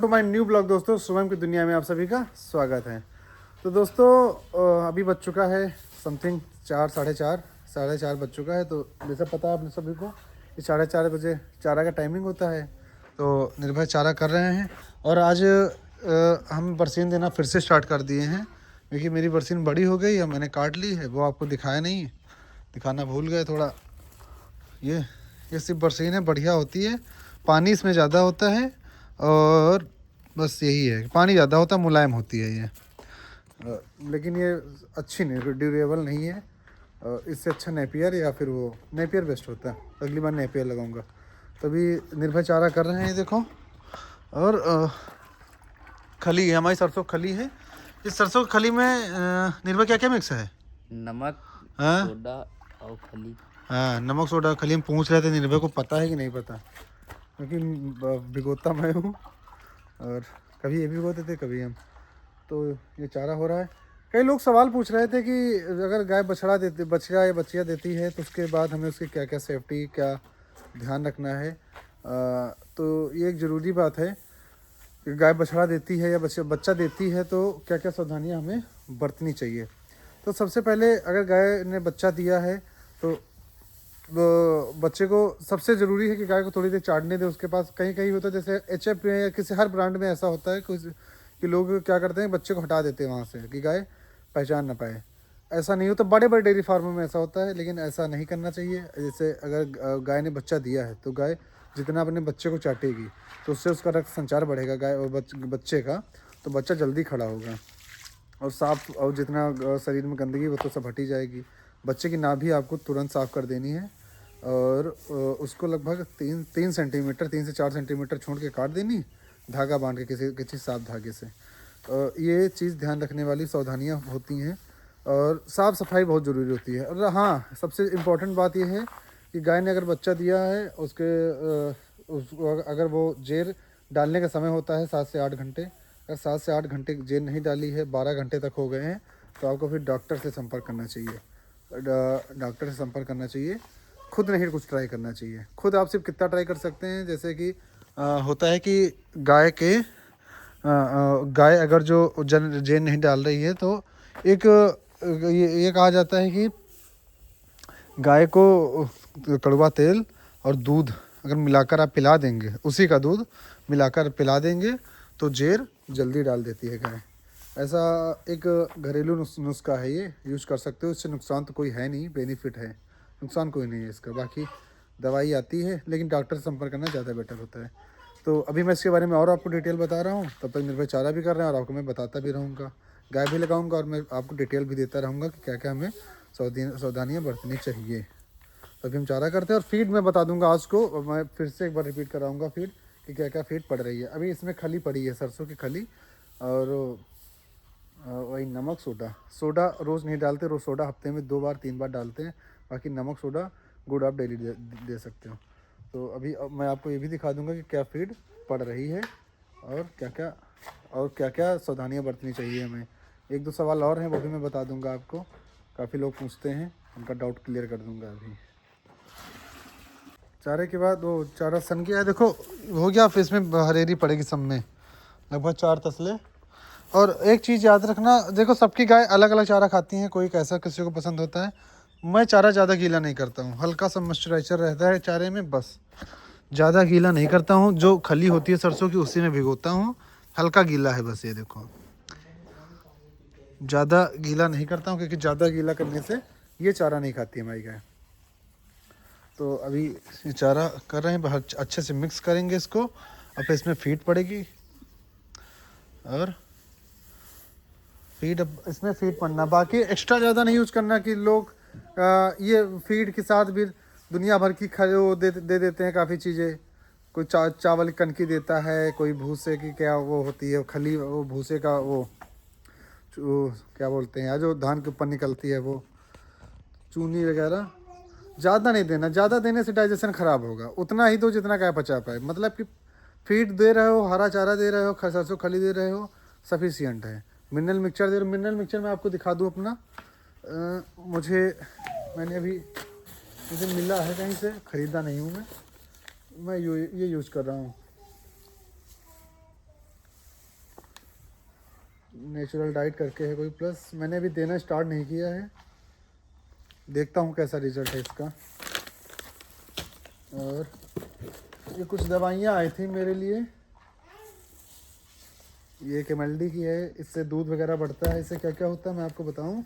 To my new blog दोस्तों, शुभम की दुनिया में आप सभी का स्वागत है। तो दोस्तों अभी बज चुका है समथिंग 4 साढ़े चार बज चुका है। तो जैसा पता है आप सभी को कि 4:30 बजे चारा का टाइमिंग होता है। तो निर्भय चारा कर रहे हैं और आज हम बरसीन देना फिर से स्टार्ट कर दिए हैं, क्योंकि मेरी बरसीन बड़ी हो गई है, मैंने काट ली है। वो आपको दिखाया नहीं, दिखाना भूल गए थोड़ा। ये सिर्फ बरसीन है, बढ़िया होती है, पानी इसमें ज़्यादा होता है और बस यही है, पानी ज़्यादा होता है, मुलायम होती है ये। लेकिन ये अच्छी नहीं, ड्यूरेबल नहीं है। इससे अच्छा नेपियर या फिर वो नेपियर बेस्ट होता है। अगली बार नेपियर लगाऊंगा। तभी निर्भय चारा कर रहे हैं, देखो। और खली है, हमारी सरसों खली है। इस सरसों की खली में निर्भय क्या क्या मिक्स है? नमक, हाँ सोडा और खली। हाँ, नमक सोडा खली। हम पूछ रहे थे निर्भय को पता है कि नहीं पता, क्योंकि भिगोता मैं हूँ और कभी ये भिगोते थे कभी हम। तो ये चारा हो रहा है। कई लोग सवाल पूछ रहे थे कि अगर गाय बछड़ा या बच्चियाँ देती है तो उसके बाद हमें उसकी क्या क्या सेफ्टी, क्या ध्यान रखना है। तो ये एक ज़रूरी बात है कि गाय बछड़ा देती है या बच्चा देती है तो क्या क्या सावधानियाँ हमें बरतनी चाहिए। तो सबसे पहले अगर गाय ने बच्चा दिया है तो बच्चे को सबसे ज़रूरी है कि गाय को थोड़ी देर चाटने दे। उसके पास कहीं कहीं होता है, जैसे एचएफ में या किसी हर ब्रांड में ऐसा होता है कुछ कि लोग क्या करते हैं, बच्चे को हटा देते हैं वहाँ से कि गाय पहचान ना पाए। ऐसा नहीं होता, बड़े बड़े डेयरी फार्मों में ऐसा होता है, लेकिन ऐसा नहीं करना चाहिए। जैसे अगर गाय ने बच्चा दिया है तो गाय जितना अपने बच्चे को चाटेगी तो उससे उसका रक्त संचार बढ़ेगा गाय और बच्चे का, तो बच्चा जल्दी खड़ा होगा और साफ, और जितना शरीर में गंदगी वो तो सब हटी जाएगी। बच्चे की नाभि आपको तुरंत साफ़ कर देनी है और उसको लगभग 3 सेंटीमीटर 3 से 4 सेंटीमीटर छोड़ के काट देनी, धागा बांध के किसी साफ धागे से। ये चीज़ ध्यान रखने वाली सावधानियाँ होती हैं। और साफ़ सफाई बहुत ज़रूरी होती है। और हाँ, सबसे इम्पोर्टेंट बात यह है कि गाय ने अगर बच्चा दिया है उसको अगर वो जेर डालने का समय होता है 7 से 8 घंटे, अगर 7 से 8 घंटे जेर नहीं डाली है, 12 घंटे तक हो गए हैं, तो आपको फिर डॉक्टर से संपर्क करना चाहिए। डॉक्टर से संपर्क करना चाहिए, खुद नहीं कुछ ट्राई करना चाहिए। खुद आप सिर्फ कितना ट्राई कर सकते हैं, जैसे कि होता है कि गाय अगर जो जेन नहीं डाल रही है तो एक ये कहा जाता है कि गाय को कड़वा तेल और दूध अगर मिलाकर आप पिला देंगे, उसी का दूध मिलाकर पिला देंगे तो जेर जल्दी डाल देती है गाय। ऐसा एक घरेलू नुस्खा है, ये यूज़ कर सकते हो। इससे नुकसान तो कोई है नहीं, बेनिफिट है, नुकसान कोई नहीं है इसका। बाकी दवाई आती है, लेकिन डॉक्टर से संपर्क करना ज़्यादा बेटर होता है। तो अभी मैं इसके बारे में और आपको डिटेल बता रहा हूँ, तब तक निर्भय चारा भी कर रहे हैं और आपको मैं बताता भी रहूँगा। गाय भी लगाऊँगा और मैं आपको डिटेल भी देता रहूँगा कि क्या क्या हमें सावधानियाँ बरतनी चाहिए। तभी हम चारा करते हैं। और फीड मैं बता दूंगा आज को, मैं फिर से एक बार रिपीट कराऊंगा फीड कि क्या क्या फीड पड़ रही है। अभी इसमें खली पड़ी है, सरसों की खली, और वही नमक सोडा रोज़ नहीं डालते, रोज़ सोडा हफ्ते में 2 बार 3 बार डालते हैं। बाकी नमक सोडा गुड़ आप डेली दे सकते हो। तो अभी अब मैं आपको ये भी दिखा दूंगा कि क्या फीड पड़ रही है और क्या क्या सावधानियाँ बरतनी चाहिए हमें। 1-2 सवाल और हैं, वो भी मैं बता दूंगा आपको। काफ़ी लोग पूछते हैं, उनका डाउट क्लियर कर दूंगा अभी। चारे के बाद वो चारा सन गया है, देखो हो गया। फिर इसमें हरेरी पड़ेगी सब में, लगभग 4 तसले। और एक चीज़ याद रखना, देखो सबकी गाय अलग अलग चारा खाती हैं, कोई कैसा किसी को पसंद होता है। मैं चारा ज़्यादा गीला नहीं करता हूँ, हल्का सा मॉइस्चराइजर रहता है चारे में, बस। ज़्यादा गीला नहीं करता हूँ, जो खली होती है सरसों की उसी में भिगोता हूँ, हल्का गीला है बस। ये देखो, ज़्यादा गीला नहीं करता हूँ, क्योंकि ज़्यादा गीला करने से ये चारा नहीं खाती हमारी गाय। तो अभी ये चारा कर रहे हैं, बहुत अच्छे से मिक्स करेंगे इसको। अब इसमें फीड पड़ेगी और फीड, अब इसमें फीड पड़ना, बाकी एक्स्ट्रा ज़्यादा नहीं यूज़ करना। कि लोग ये फीड के साथ भी दुनिया भर की वो दे देते हैं काफ़ी चीज़ें। कोई चावल की कनकी देता है, कोई भूसे की क्या वो होती है खली, वो भूसे का वो क्या बोलते हैं यार, जो धान के ऊपर निकलती है वो चूनी वगैरह। ज़्यादा नहीं देना, ज़्यादा देने से डाइजेशन ख़राब होगा। उतना ही दो जितना क्या पचा पाए। मतलब कि फीड दे रहे हो, हरा चारा दे रहे हो, सरसों खली दे रहे हो, सफिशियंट है। मिनरल मिक्सचर दे रहे हो, मिनरल मिक्सचर मैं आपको दिखा दूँ अपना। मैंने अभी मुझे मिला है कहीं से, ख़रीदा नहीं हूँ मैं ये यूज़ कर रहा हूँ। नेचुरल डाइट करके है कोई प्लस, मैंने अभी देना स्टार्ट नहीं किया है, देखता हूँ कैसा रिजल्ट है इसका। और ये कुछ दवाइयाँ आई थी मेरे लिए, ये केमल्डी की है, इससे दूध वगैरह बढ़ता है। इससे क्या क्या होता है मैं आपको बताऊँ।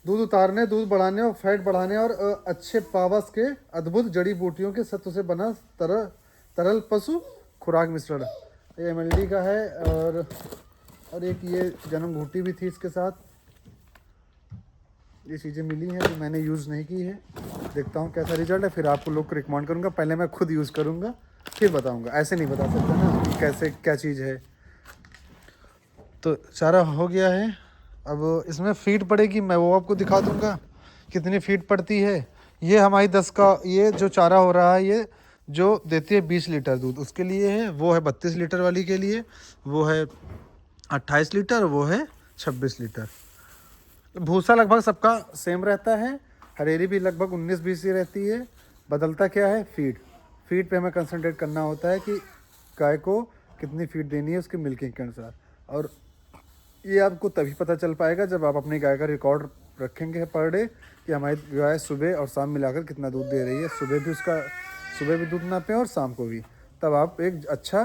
दूध उतारने, दूध बढ़ाने और फैट बढ़ाने और अच्छे पावस के अद्भुत जड़ी बूटियों के सत्व से बना तरल पशु खुराक मिश्रण, ये एमएलडी का है। और एक ये जन्म घूटी भी थी इसके साथ। ये चीज़ें मिली हैं जो मैंने यूज़ नहीं की है, देखता हूँ कैसा रिजल्ट है, फिर आपको लोग को रिकमेंड करूँगा। पहले मैं खुद यूज़ करूँगा फिर बताऊँगा, ऐसे नहीं बता सकता ना कि कैसे क्या चीज़ है। तो चारा हो गया है, अब इसमें फीड पड़ेगी, मैं वो आपको दिखा दूंगा कितनी फीड पड़ती है। ये हमारी 10 का ये जो चारा हो रहा है, ये जो देती है 20 लीटर दूध उसके लिए है, वो है 32 लीटर वाली के लिए, वो है 28 लीटर, वो है 26 लीटर। भूसा लगभग सबका सेम रहता है, हरेरी भी लगभग 19-20 ही रहती है। बदलता क्या है, फीड पे हमें कंसंट्रेट करना होता है कि गाय को कितनी फीड देनी है उसके मिल्किंग के अनुसार। और ये आपको तभी पता चल पाएगा जब आप अपनी गाय का रिकॉर्ड रखेंगे पर डे कि हमारी गाय सुबह और शाम मिलाकर कितना दूध दे रही है। सुबह भी दूध नापें और शाम को भी, तब आप एक अच्छा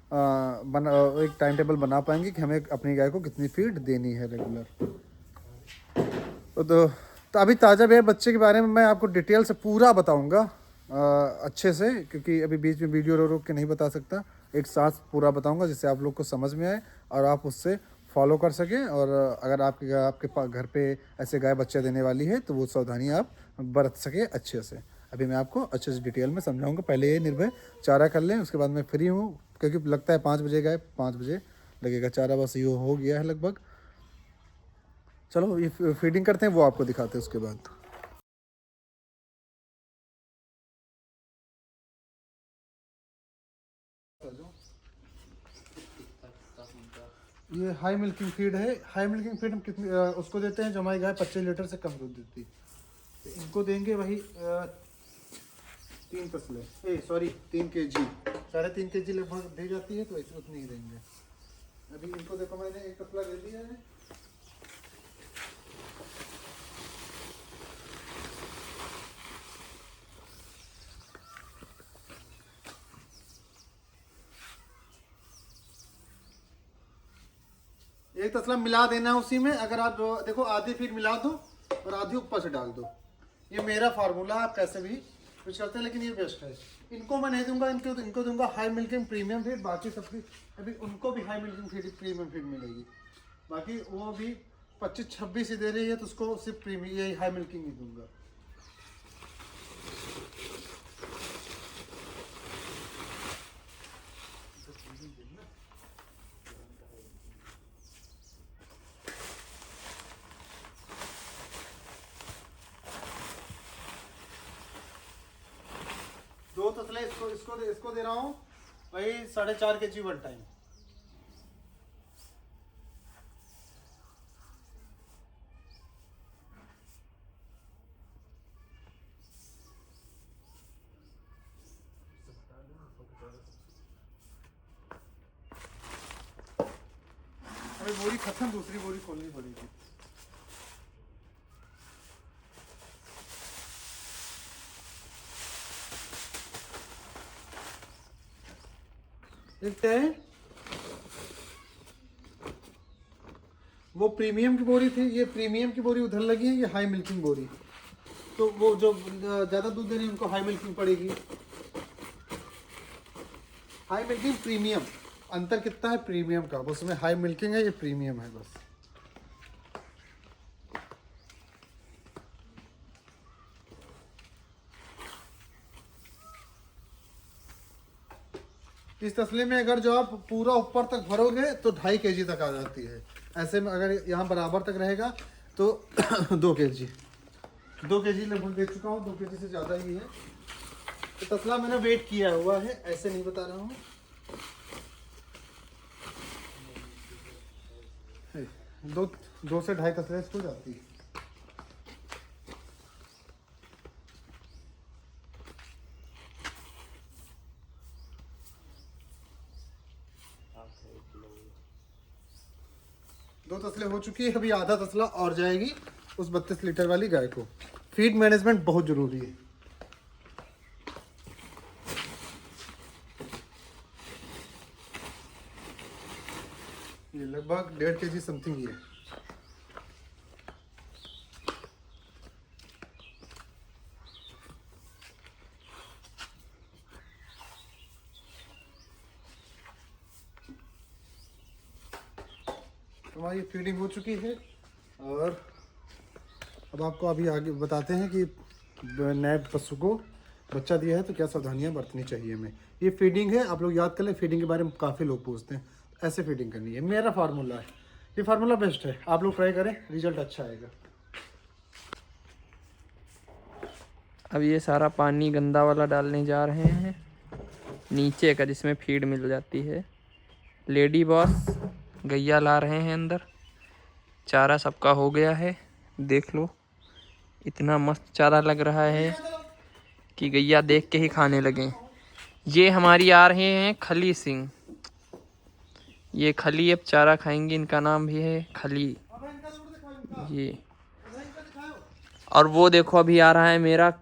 एक टाइम टेबल बना पाएंगे कि हमें अपनी गाय को कितनी फीड देनी है रेगुलर। तो अभी ताज़ा ब्याए बच्चे के बारे में मैं आपको डिटेल से पूरा बताऊंगा अच्छे से, क्योंकि अभी बीच में वीडियो रोक के नहीं बता सकता। एक साथ पूरा बताऊंगा जिससे आप लोग को समझ में आए और आप उससे फॉलो कर सकें। और अगर आपके घर पे ऐसे गाय बच्चा देने वाली है तो वो सावधानी आप बरत सकें अच्छे से। अभी मैं आपको अच्छे से डिटेल में समझाऊंगा। पहले ये निर्भय चारा कर लें, उसके बाद मैं फ्री हूँ, क्योंकि लगता है 5 बजे गाय 5 बजे लगेगा चारा, बस ये हो गया है लगभग। चलो ये फीडिंग करते हैं, वो आपको दिखाते हैं उसके बाद। ये हाई मिल्किंग फीड है। हाई मिल्किंग फीड हम कितनी उसको देते हैं जो हमारी गाय 25 लीटर से कम दूध देती। तो इनको देंगे वही 3 तसले, सॉरी 3 kg, 3.5 kg लगभग दी जाती है, तो ऐसे उतनी ही देंगे। अभी इनको देखो मैंने 1 तसला दे दिया है। एक तसला मिला देना है उसी में। अगर आप देखो आधी फीड मिला दो और आधी ऊपर से डाल दो। ये मेरा फार्मूला, आप कैसे भी कुछ करते हैं, लेकिन ये बेस्ट है। इनको मैं नहीं दूंगा, इनको दूंगा हाई मिल्किंग प्रीमियम फीड। बाकी सबकी अभी उनको भी high milking feed premium feed मिलेगी। बाकी वो भी 25-26 ही दे रही है, तो उसको सिर्फ प्रीमियम यही हाई मिल्किंग ही दूंगा। दो तसले इसको दे रहा हूँ वही 4.5 kg वन टाइम। अभी बोरी खत्म, दूसरी बोरी खोलनी पड़ेगी। देखते हैं, वो प्रीमियम की बोरी थी, ये प्रीमियम की बोरी उधर लगी है, ये हाई मिल्किंग बोरी। तो वो जो ज़्यादा दूध दे रही है उनको हाई मिल्किंग पड़ेगी। हाई मिल्किंग प्रीमियम, अंतर कितना है प्रीमियम का, उसमें हाई मिल्किंग है, ये प्रीमियम है बस। इस तसले में अगर जो आप पूरा ऊपर तक भरोगे तो 2.5 kg तक आ जाती है। ऐसे में अगर यहाँ बराबर तक रहेगा तो 2 kg, 2 kg लगभग दे चुका हूँ, 2 kg से ज़्यादा ही है। तो तसला मैंने वेट किया हुआ है, ऐसे नहीं बता रहा हूँ। 2 से 2.5 तसले इसको जाती है। 2 तसले हो चुकी है, अभी आधा तसला और जाएगी उस 32 लीटर वाली गाय को। फीड मैनेजमेंट बहुत ज़रूरी है। ये लगभग 1.5 kg समथिंग ही है। हमारी फीडिंग हो चुकी है और अब आपको अभी आगे बताते हैं कि नए पशु को बच्चा दिया है तो क्या सावधानियां बरतनी चाहिए हमें। ये फीडिंग है, आप लोग याद कर लें, फीडिंग के बारे में काफ़ी लोग पूछते हैं। ऐसे फीडिंग करनी है, मेरा फार्मूला है, ये फार्मूला बेस्ट है, आप लोग ट्राई करें, रिजल्ट अच्छा आएगा। अब ये सारा पानी गंदा वाला डालने जा रहे हैं नीचे का, जिसमें फीड मिल जाती है। लेडी बॉस गैया ला रहे हैं अंदर। चारा सबका हो गया है, देख लो, इतना मस्त चारा लग रहा है कि गैया देख के ही खाने लगे। ये हमारी आ रहे हैं खली सिंह, ये खली अब चारा खाएंगे, इनका नाम भी है खली। ये और वो देखो अभी आ रहा है मेरा,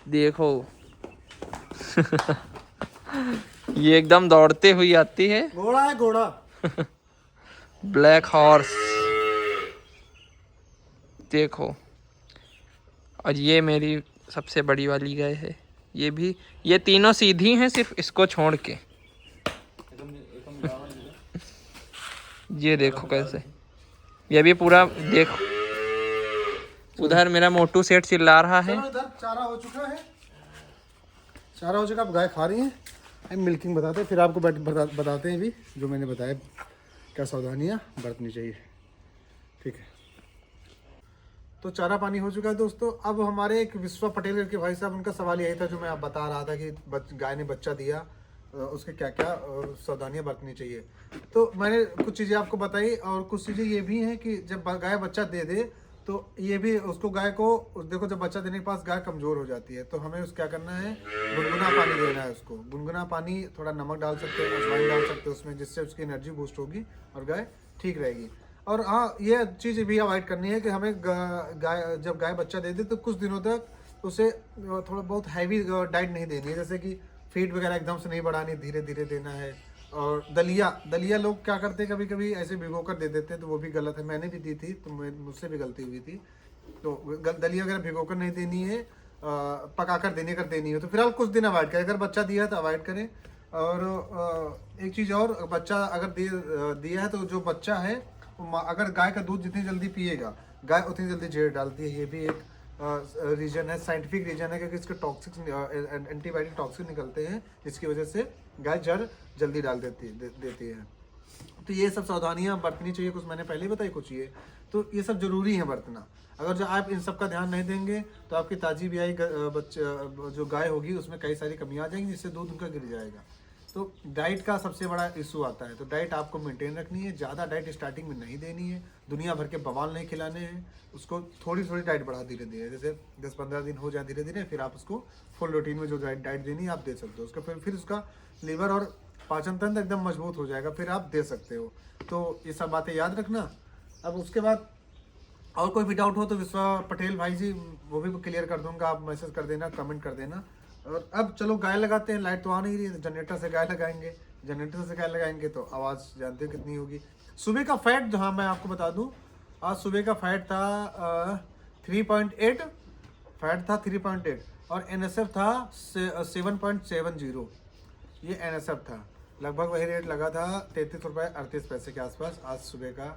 देखो ये एकदम दौड़ते हुई आती है। घोड़ा है, घोड़ा ब्लैक हॉर्स, देखो। और ये मेरी सबसे बड़ी वाली गाय है, ये भी, ये तीनों सीधी हैं सिर्फ इसको छोड़ के। ये देखो कैसे, ये भी पूरा देखो। उधर मेरा मोटू सेठ चिल्ला रहा है। इधर चारा हो चुका है, चारा हो चुका, अब गाय खा रही है। हम मिल्किंग बताते हैं, फिर आपको बताते हैं भी जो मैंने बताया क्या सावधानियाँ बरतनी चाहिए, ठीक है। तो चारा पानी हो चुका है दोस्तों। अब हमारे एक विश्वा पटेल करके भाई साहब, उनका सवाल यही था जो मैं आप बता रहा था कि गाय ने बच्चा दिया, उसके क्या क्या सावधानियाँ बरतनी चाहिए। तो मैंने कुछ चीज़ें आपको बताई और कुछ चीज़ें ये भी हैं कि जब गाय बच्चा दे दे तो ये भी उसको, गाय को देखो, जब बच्चा देने के पास गाय कमज़ोर हो जाती है तो हमें उस क्या करना है, गुनगुना पानी देना है उसको। गुनगुना पानी, थोड़ा नमक डाल सकते हैं, अजवाइन डाल सकते हैं उसमें, जिससे उसकी एनर्जी बूस्ट होगी और गाय ठीक रहेगी। और हाँ, ये चीज़ भी अवॉइड करनी है कि हमें गाय जब गाय बच्चा दे दे तो कुछ दिनों तक उसे थोड़ा बहुत हैवी डाइट नहीं देनी है, जैसे कि फीड वगैरह एकदम से नहीं बढ़ानी, धीरे धीरे देना है। और दलिया लोग क्या करते हैं, कभी कभी ऐसे भिगो कर दे देते हैं, तो वो भी गलत है। मैंने भी दी थी तो मुझसे भी गलती हुई थी। तो दलिया वगैरह भिगो कर नहीं देनी है, पका कर देनी है। तो फिलहाल कुछ दिन अवॉइड करें, अगर बच्चा दिया है तो अवॉइड करें। और एक चीज़ और, बच्चा अगर दिया है तो जो बच्चा है, अगर गाय का दूध जितनी जल्दी पिएगा, गाय उतनी जल्दी जेर डालती है। ये भी एक रीजन है, साइंटिफिक रीजन है, क्योंकि इसके टॉक्सिक एंटीबायोटिक टॉक्सिक निकलते हैं, जिसकी वजह से गाय जड़ जल्दी डाल देती है। तो ये सब सावधानियां बरतनी चाहिए, कुछ मैंने पहले ही बताई, कुछ ये तो ये सब जरूरी है बरतना। अगर जो आप इन सब का ध्यान नहीं देंगे तो आपकी ताजी ब्याई जो गाय होगी उसमें कई सारी कमियां आ जाएंगी, जिससे दूध उनका गिर जाएगा। तो डाइट का सबसे बड़ा इशू आता है, तो डाइट आपको मेंटेन रखनी है। ज़्यादा डाइट स्टार्टिंग में नहीं देनी है, दुनिया भर के बवाल नहीं खिलाने हैं, उसको थोड़ी थोड़ी डाइट बढ़ा धीरे धीरे, जैसे 10-15 दिन हो जाए धीरे धीरे, फिर आप उसको फुल रूटीन में जो डाइट देनी है आप दे सकते हो। उसका फिर उसका लीवर और पाचन तंत्र एकदम मजबूत हो जाएगा, फिर आप दे सकते हो। तो ये सब बातें याद रखना। अब उसके बाद और कोई भी डाउट हो तो विश्वा पटेल भाई जी, वो भी क्लियर कर दूंगा, आप मैसेज कर देना, कमेंट कर देना। और अब चलो गाय लगाते हैं, लाइट तो आ नहीं रही है, जनरेटर से गाय लगाएंगे। जनरेटर से गाय लगाएंगे तो आवाज़ जानते हो कितनी होगी। सुबह का फैट, जो हाँ मैं आपको बता दूं, आज सुबह का फैट था 3.8, फैट था 3.8 और NSF था 7.70। ये NSF था, लगभग वही रेट लगा था 33 रुपये 38 पैसे के आसपास। आज सुबह का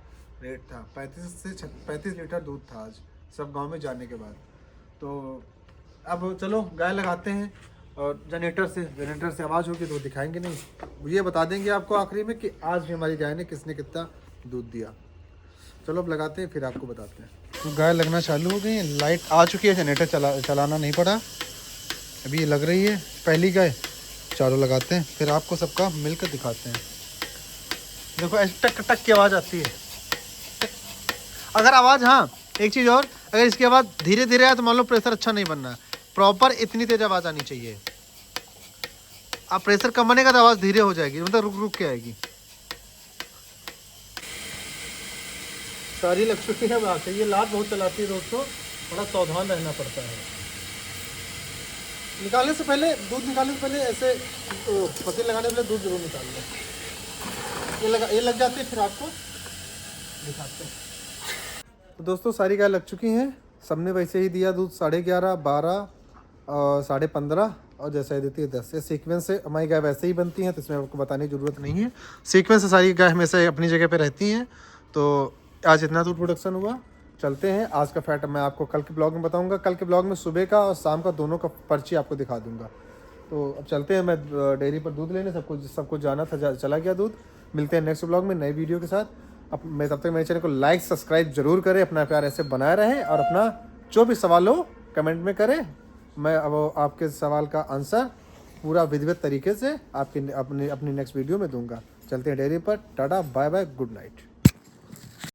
रेट था 35 लीटर दूध था आज, सब गांव में जाने के बाद। तो अब चलो गाय लगाते हैं, और जनरेटर से आवाज़ होगी तो दिखाएंगे नहीं, ये बता देंगे आपको आखिरी में कि आज भी हमारी गाय ने किसने कितना दूध दिया। चलो अब लगाते हैं, फिर आपको बताते हैं। तो गाय लगना चालू हो गई, लाइट आ चुकी है, जनरेटर चलाना नहीं पड़ा, अभी ये लग रही है पहली गाय। चारों लगाते हैं, फिर आपको सबका मिलकर दिखाते हैं। देखो ऐसे टक टक की आवाज़ आती है। अगर आवाज़, हाँ एक चीज़ और, अगर इसकी आवाज़ धीरे धीरे आए तो मान लो प्रेशर अच्छा नहीं बनना है, प्रॉपर इतनी तेज आवाज़ आनी चाहिए। अब प्रेशर कम बनेगा तो आवाज़ धीरे हो जाएगी, मतलब रुक रुक के आएगी। सारी लग चुकी है बात है। ये लात बहुत चलाती है दोस्तों, बड़ा सावधान रहना पड़ता है। निकालने से पहले, दूध निकालने से पहले ऐसे पतीले लगाने से पहले दूध जरूर निकाल लें। ये लग जाती है, फिर आपको दिखाते हैं। तो दोस्तों सारी गाय लग चुकी हैं, सबने वैसे ही दिया दूध 11:30, 12 और 15:30 और जैसा ही देती है 10। ये सीक्वेंस से हमारी गाय वैसे ही बनती हैं, तो इसमें आपको बताने की ज़रूरत नहीं है। सीक्वेंस से सारी गाय हमेशा अपनी जगह पे रहती हैं। तो आज इतना दूध प्रोडक्शन हुआ, चलते हैं। आज का फैट मैं आपको कल के ब्लॉग में बताऊंगा। कल के ब्लॉग में सुबह का और शाम का दोनों का पर्ची आपको दिखा दूंगा। तो अब चलते हैं, मैं डेयरी पर दूध लेने, सबको जाना था, चला गया दूध। मिलते हैं नेक्स्ट ब्लॉग में नई वीडियो के साथ। अब मैं तब तक मेरे चैनल को लाइक सब्सक्राइब जरूर करें, अपना प्यार ऐसे बनाए रहें और अपना जो भी सवाल हो कमेंट में करें। मैं अब आपके सवाल का आंसर पूरा विधिवत तरीके से आपकी अपनी नेक्स्ट वीडियो में दूंगा। चलते हैं डेयरी पर। Tata bye bye, good night.